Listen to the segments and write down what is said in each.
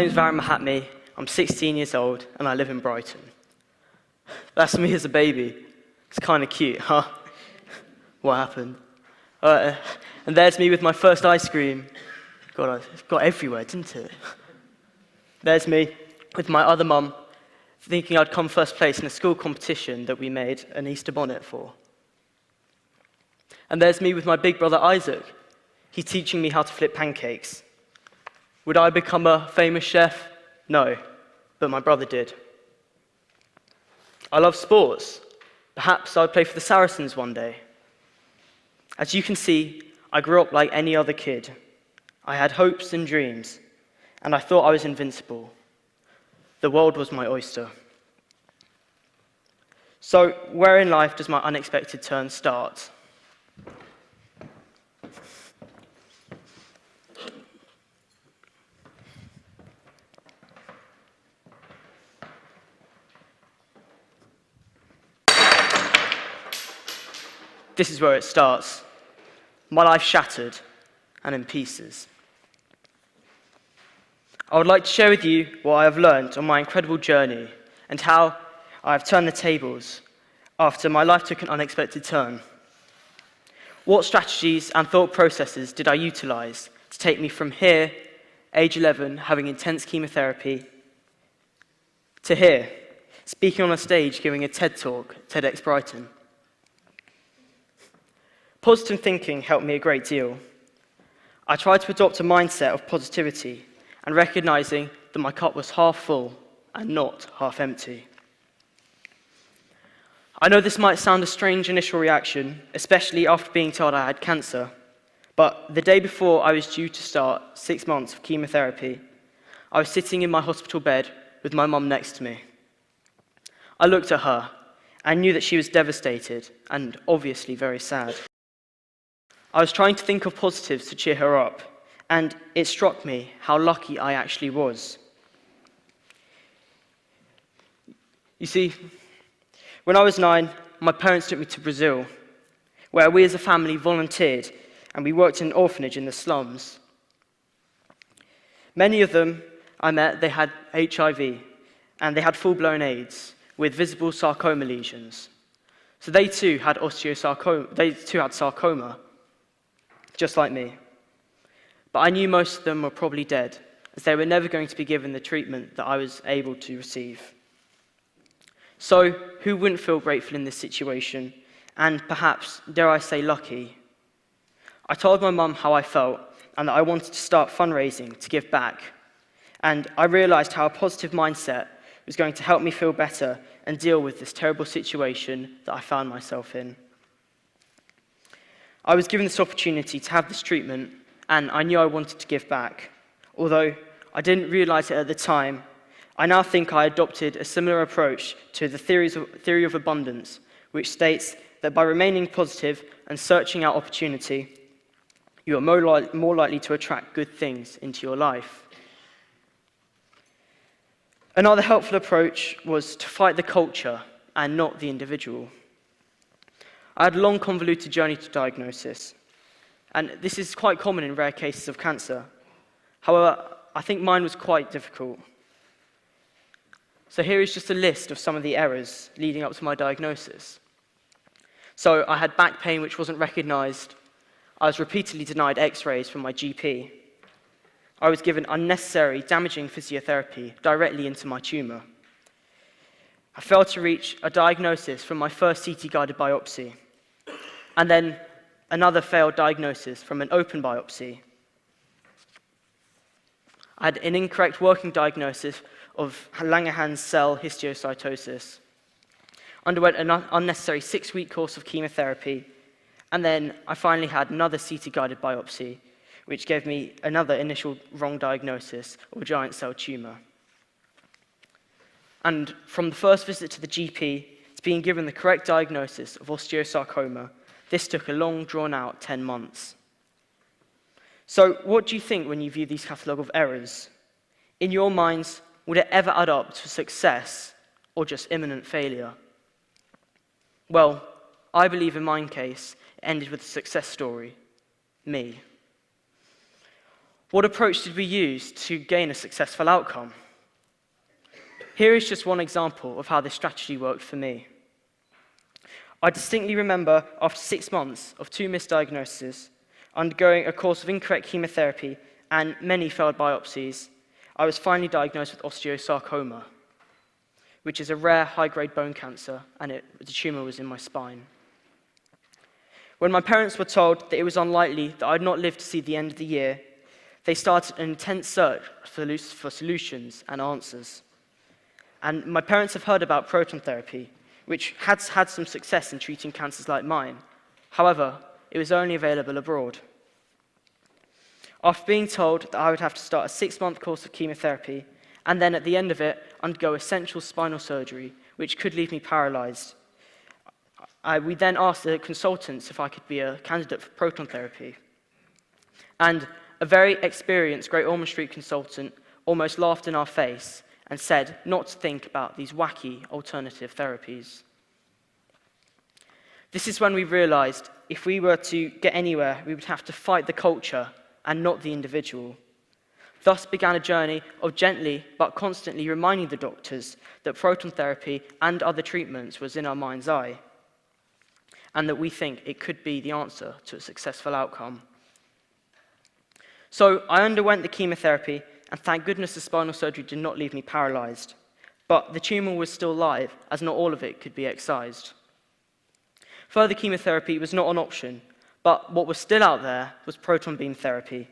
name's Varun Mahatme, I'm 16 years old, and I live in Brighton. That's me as a baby. It's kind of cute, huh? What happened? And there's me with my first ice cream. God, it got everywhere, didn't it? There's me with my other mum, thinking I'd come first place in a school competition that we made an Easter bonnet for. And there's me with my big brother Isaac. He's teaching me how to flip pancakes. Would I become a famous chef? No, but my brother did. I love sports. Perhaps I'd play for the Saracens one day. As you can see, I grew up like any other kid. I had hopes and dreams, and I thought I was invincible. The world was my oyster. So, where in life does my unexpected turn start? This is where it starts. My life shattered and in pieces. I would like to share with you what I have learned on my incredible journey and how I have turned the tables after my life took an unexpected turn. What strategies and thought processes did I utilize to take me from here, age 11, having intense chemotherapy, to here, speaking on a stage giving a TED Talk, TEDx Brighton? Positive thinking helped me a great deal. I tried to adopt a mindset of positivity and recognizing that my cup was half full and not half empty. I know this might sound a strange initial reaction, especially after being told I had cancer, but the day before I was due to start 6 months of chemotherapy, I was sitting in my hospital bed with my mum next to me. I looked at her and knew that she was devastated and obviously very sad. I was trying to think of positives to cheer her up, and it struck me how lucky I actually was. You see, when I was 9, my parents took me to Brazil, where we as a family volunteered and we worked in an orphanage in the slums. Many of them I met, they had HIV, and they had full-blown AIDS with visible sarcoma lesions. So they too had sarcoma, just like me. But I knew most of them were probably dead, as they were never going to be given the treatment that I was able to receive. So, who wouldn't feel grateful in this situation, and perhaps, dare I say, lucky? I told my mum how I felt, and that I wanted to start fundraising to give back. And I realized how a positive mindset was going to help me feel better and deal with this terrible situation that I found myself in. I was given this opportunity to have this treatment, and I knew I wanted to give back. Although I didn't realize it at the time, I now think I adopted a similar approach to the theory of abundance, which states that by remaining positive and searching out opportunity, you are more likely to attract good things into your life. Another helpful approach was to fight the culture and not the individual. I had a long, convoluted journey to diagnosis, and this is quite common in rare cases of cancer. However, I think mine was quite difficult. So here is just a list of some of the errors leading up to my diagnosis. So I had back pain which wasn't recognized. I was repeatedly denied x-rays from my GP. I was given unnecessary, damaging physiotherapy directly into my tumor. I failed to reach a diagnosis from my first CT-guided biopsy, and then another failed diagnosis from an open biopsy. I had an incorrect working diagnosis of Langerhans cell histiocytosis, underwent an unnecessary 6-week course of chemotherapy, and then I finally had another CT-guided biopsy, which gave me another initial wrong diagnosis of a giant cell tumor. And from the first visit to the GP to being given the correct diagnosis of osteosarcoma, this took a long, drawn-out 10 months. So what do you think when you view these catalogue of errors? In your minds, would it ever add up to success or just imminent failure? Well, I believe in my case, it ended with a success story, me. What approach did we use to gain a successful outcome? Here is just one example of how this strategy worked for me. I distinctly remember after 6 months of 2 misdiagnoses, undergoing a course of incorrect chemotherapy and many failed biopsies, I was finally diagnosed with osteosarcoma, which is a rare high-grade bone cancer, and the tumor was in my spine. When my parents were told that it was unlikely that I'd not live to see the end of the year, they started an intense search for solutions and answers. And my parents have heard about proton therapy, which has had some success in treating cancers like mine. However, it was only available abroad. After being told that I would have to start a 6-month course of chemotherapy, and then at the end of it, undergo essential spinal surgery, which could leave me paralyzed, we then asked the consultants if I could be a candidate for proton therapy. And a very experienced Great Ormond Street consultant almost laughed in our face and said not to think about these wacky alternative therapies. This is when we realized if we were to get anywhere, we would have to fight the culture and not the individual. Thus began a journey of gently but constantly reminding the doctors that proton therapy and other treatments was in our mind's eye, and that we think it could be the answer to a successful outcome. So I underwent the chemotherapy, and thank goodness the spinal surgery did not leave me paralyzed. But the tumor was still live, as not all of it could be excised. Further chemotherapy was not an option, but what was still out there was proton beam therapy.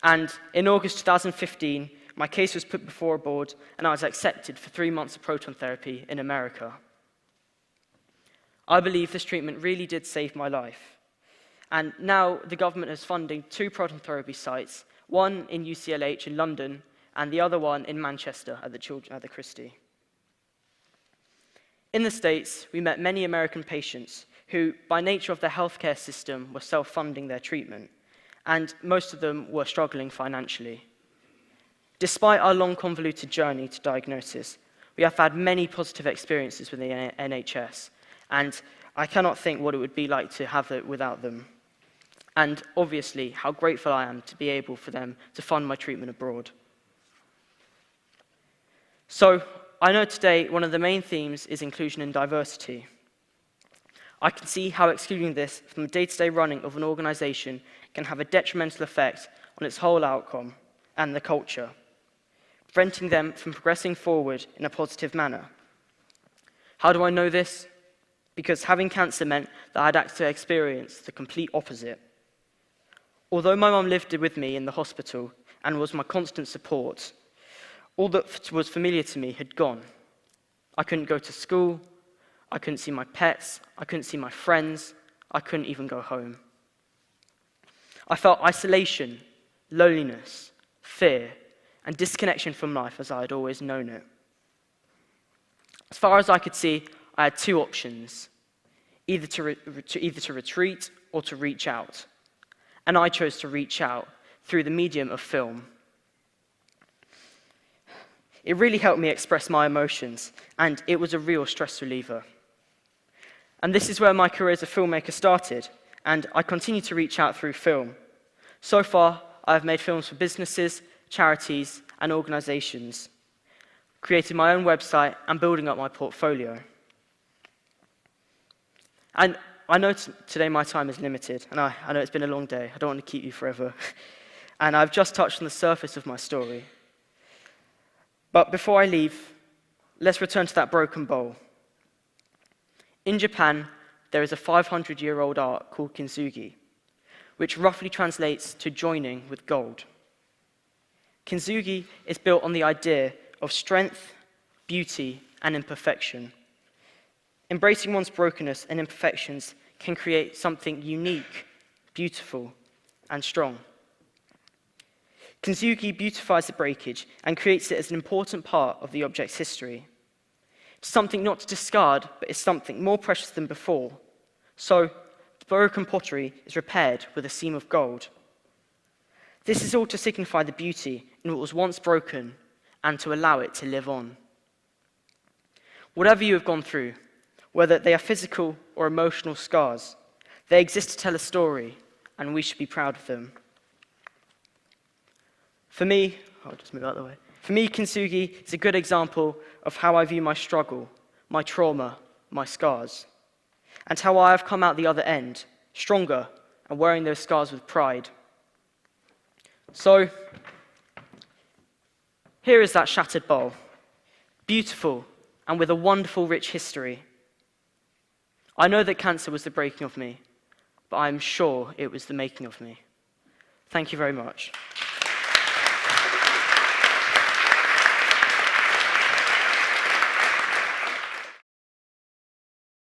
And in August 2015, my case was put before a board, and I was accepted for 3 months of proton therapy in America. I believe this treatment really did save my life. And now the government is funding 2 proton therapy sites, one in UCLH in London, and the other one in Manchester at the Christie. In the States, we met many American patients who, by nature of their healthcare system, were self-funding their treatment, and most of them were struggling financially. Despite our long, convoluted journey to diagnosis, we have had many positive experiences with the NHS, and I cannot think what it would be like to have it without them. And obviously, how grateful I am to be able for them to fund my treatment abroad. So, I know today one of the main themes is inclusion and diversity. I can see how excluding this from the day-to-day running of an organization can have a detrimental effect on its whole outcome and the culture, preventing them from progressing forward in a positive manner. How do I know this? Because having cancer meant that I'd had to experience the complete opposite. Although my mum lived with me in the hospital and was my constant support, all that was familiar to me had gone. I couldn't go to school, I couldn't see my pets, I couldn't see my friends, I couldn't even go home. I felt isolation, loneliness, fear, and disconnection from life as I had always known it. As far as I could see, I had 2 options, either to retreat or to reach out. And I chose to reach out through the medium of film. It really helped me express my emotions, and it was a real stress reliever. And this is where my career as a filmmaker started, and I continue to reach out through film. So far, I have made films for businesses, charities, and organizations, created my own website, and building up my portfolio. And I know today my time is limited, and I know it's been a long day. I don't want to keep you forever. And I've just touched on the surface of my story. But before I leave, let's return to that broken bowl. In Japan, there is a 500-year-old art called kintsugi, which roughly translates to joining with gold. Kintsugi is built on the idea of strength, beauty, and imperfection. Embracing one's brokenness and imperfections can create something unique, beautiful, and strong. Kintsugi beautifies the breakage and creates it as an important part of the object's history. It's something not to discard, but it's something more precious than before. So, the broken pottery is repaired with a seam of gold. This is all to signify the beauty in what was once broken and to allow it to live on. Whatever you have gone through, whether they are physical or emotional scars, they exist to tell a story, and we should be proud of them. For me, I'll just move out of the way. For me, kintsugi is a good example of how I view my struggle, my trauma, my scars, and how I have come out the other end, stronger and wearing those scars with pride. So, here is that shattered bowl, beautiful and with a wonderful, rich history. I know that cancer was the breaking of me, but I am sure it was the making of me. Thank you very much.